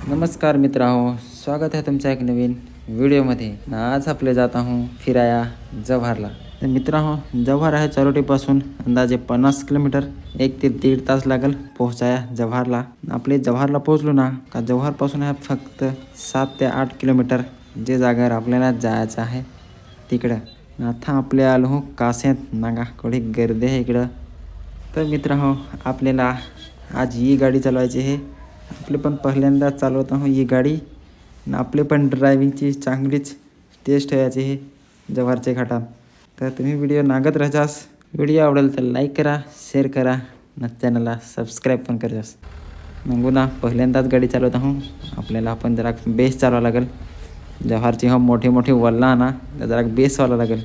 नमस्कार मित्रांनो, स्वागत आहे तुमच्या एक नवीन व्हिडिओमध्ये. आज आपले जात आहोत फिराया जव्हारला. तर मित्रांनो, जव्हार आहे चारोटीपासून अंदाजे 50 किलोमीटर, 1 ते 1.5 तास लागेल पोहोचाया जव्हारला. आपले जव्हारला पोहोचलो ना का जव्हारपासून आहे फक्त 7 ते 8 किलोमीटर जे जागेवर आपल्याला जायचं आहे तिकडं. आता आपल्या आलो कासेत नागा, थोडी गर्दी आहे इकडं. तर मित्रांनो, आपल्याला आज ही गाडी चालवायची आहे. आपले पण पहिल्यांदा चालवत आहो ही गाडी. आपले पण ड्रायव्हिंगची चांगलीच टेस्ट यायची आहे जव्हारच्या घाटात. तर तुम्ही व्हिडिओ नागत राहास. व्हिडिओ आवडेल तर लाईक करा, शेअर करा आणि चॅनलला सबस्क्राईब पण करास. मग ना पहिल्यांदाच गाडी चालवत आहो. आपल्याला पण जरा बेस चालवावं लागेल. जव्हारची मोठे मोठे वल्ला ना जरा बेस व्हावं लागेल.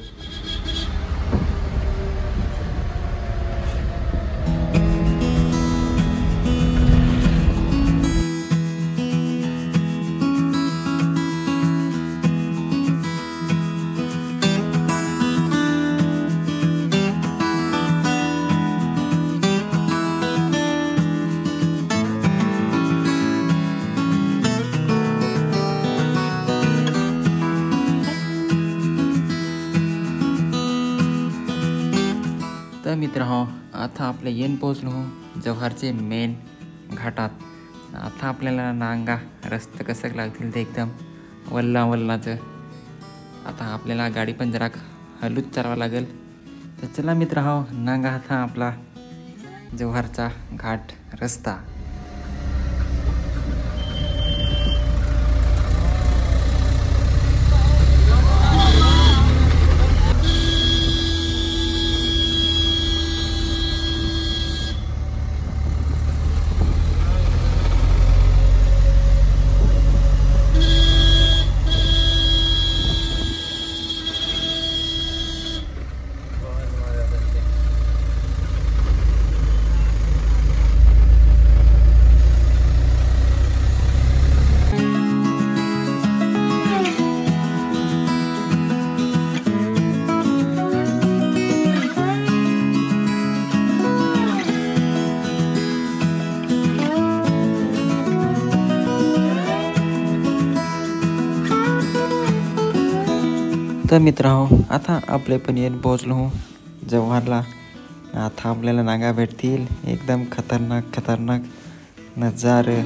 तर मित्रांनो, आता आपले येऊन पोहोचलो जव्हारचे मेन घाटात. आता आपल्याला नांगा रस्ते कसं लागतील ते एकदम वल्लाचं. आता आपल्याला गाडी पण जरा हलूच चालवावं लागेल. तर चला मित्रांनो, नांगा आता आपला जव्हारचा घाट रस्ता. तर मित्रांनो, आता आपले पण येऊन पोहोचलो जव्हारला. आता आपल्याला नागा भेटतील एकदम खतरनाक नजारे.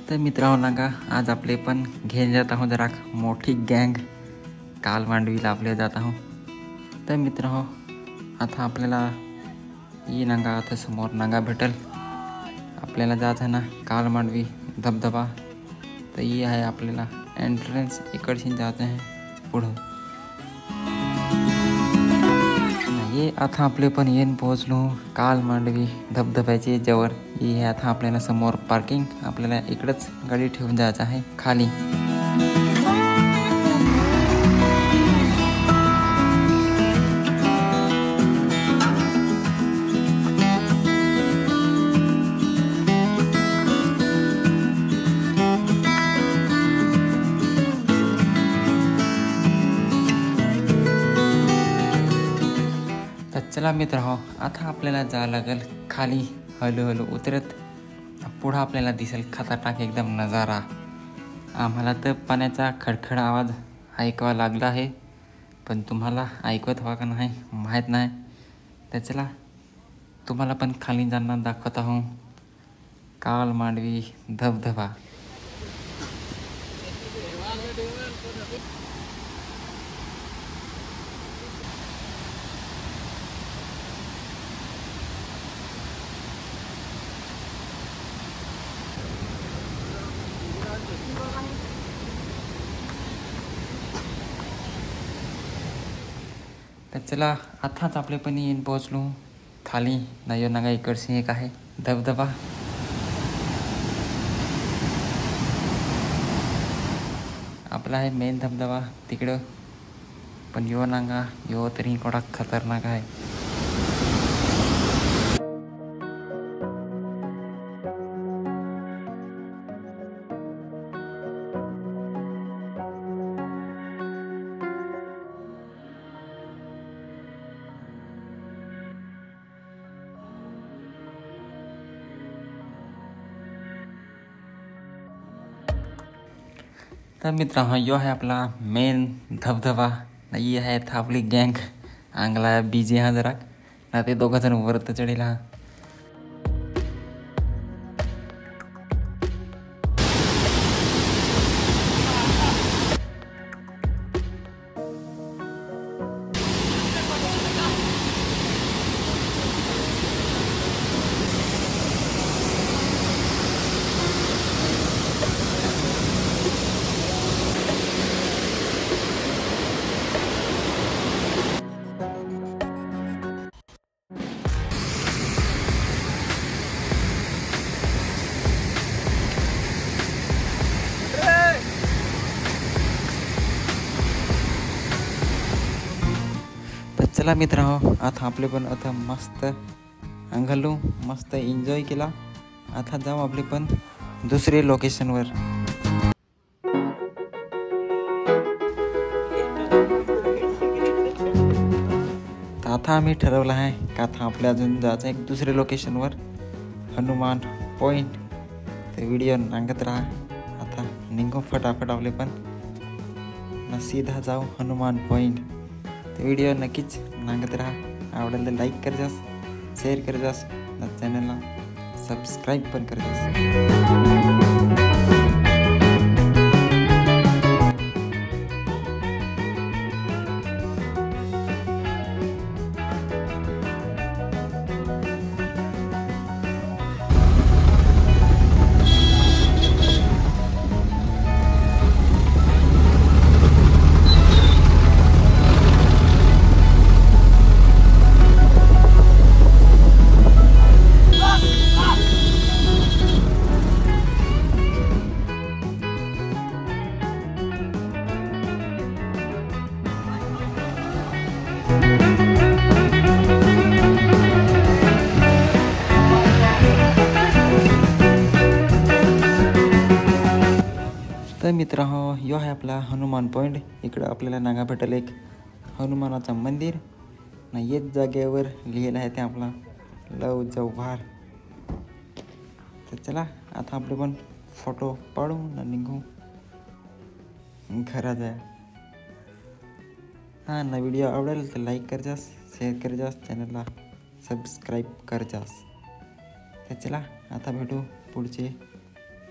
तर मित्रांनो, नागा आज आपले पण घेऊन जात आहोत जरा मोठी गँग. काल मांडवीला आपले जात आहोत. तर मित्रांनो, आता आपल्याला ही नांगा आता समोर नांगा भेटेल. आपल्याला जायचं आहे ना काल मांडवी धबधबा. तर ही आहे आपल्याला एंट्रन्स. इकडशी जायचं आहे पुढं. ये आता आपले पण येऊन पोहोचलो काल मांडवी धबधब्याचे जवळ. ही आहे आता आपल्याला समोर पार्किंग. आपल्याला इकडंच गाडी ठेवून जायचं आहे खाली. चला मित्रांनो, आता आपल्याला जावं लागेल खाली हळूहळू उतरत. पुढं आपल्याला दिसेल खतरनाक एकदम नजारा. आम्हाला तर पाण्याचा खडखड आवाज ऐकावा लागला आहे, पण तुम्हाला ऐकत व्हा का नाही माहीत नाही. तर चला तुम्हाला पण खाली जाणार दाखवत आहो काल मांडवी धबधबा. तर चला आताच आपले पण येऊन पोहोचलो खाली. नागा इकडचे एक आहे धबधबा. आपला आहे मेन धबधबा तिकडं. पण यो नांगा यो तरी थोडा खतरनाक आहे. तर मित्रांनो यो आहे आपला मेन धबधबा. ही आहे आपली गँग. अंगला बिझी हा जरा ना ते दोघं जण वरत चढेला. तर चला मित्रांनो आता आपले पण आता मस्त अंगलो मस्त एन्जॉय केला. आता जाऊ आपले पण दुसरे लोकेशनवर. तर आता आम्ही ठरवलं आहे का आता आपल्या अजून जायचं एक दुसरे लोकेशनवर हनुमान पॉईंट. तर व्हिडिओ नांगत राहा. आता निघू फटाफट आपले पण ना सीधा जाऊ हनुमान पॉईंट. तर व्हिडिओ नक्कीच नांगत राहा. आवडेल तर लाईक कर जास, शेअर कर जास, ना चॅनलला सबस्क्राईब पण कर जास. तर मित्रांनो यो आहे आपला हनुमान पॉईंट. इकडं आपल्याला नागा भेटेल एक हनुमानाचं मंदिर. ना येच जागेवर लिहिलं आहे ते आपला लव जव्हार. तर चला आता आपले पण फोटो पाडू ना निघू घरा जाय. हां ना व्हिडिओ आवडेल तर लाईक कर जास, शेअर कर जास, चॅनलला सबस्क्राईब कर जास. तर चला आता भेटू पुढचे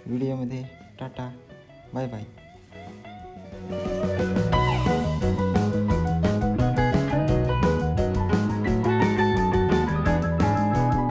व्हिडिओमध्ये. Tata bye bye.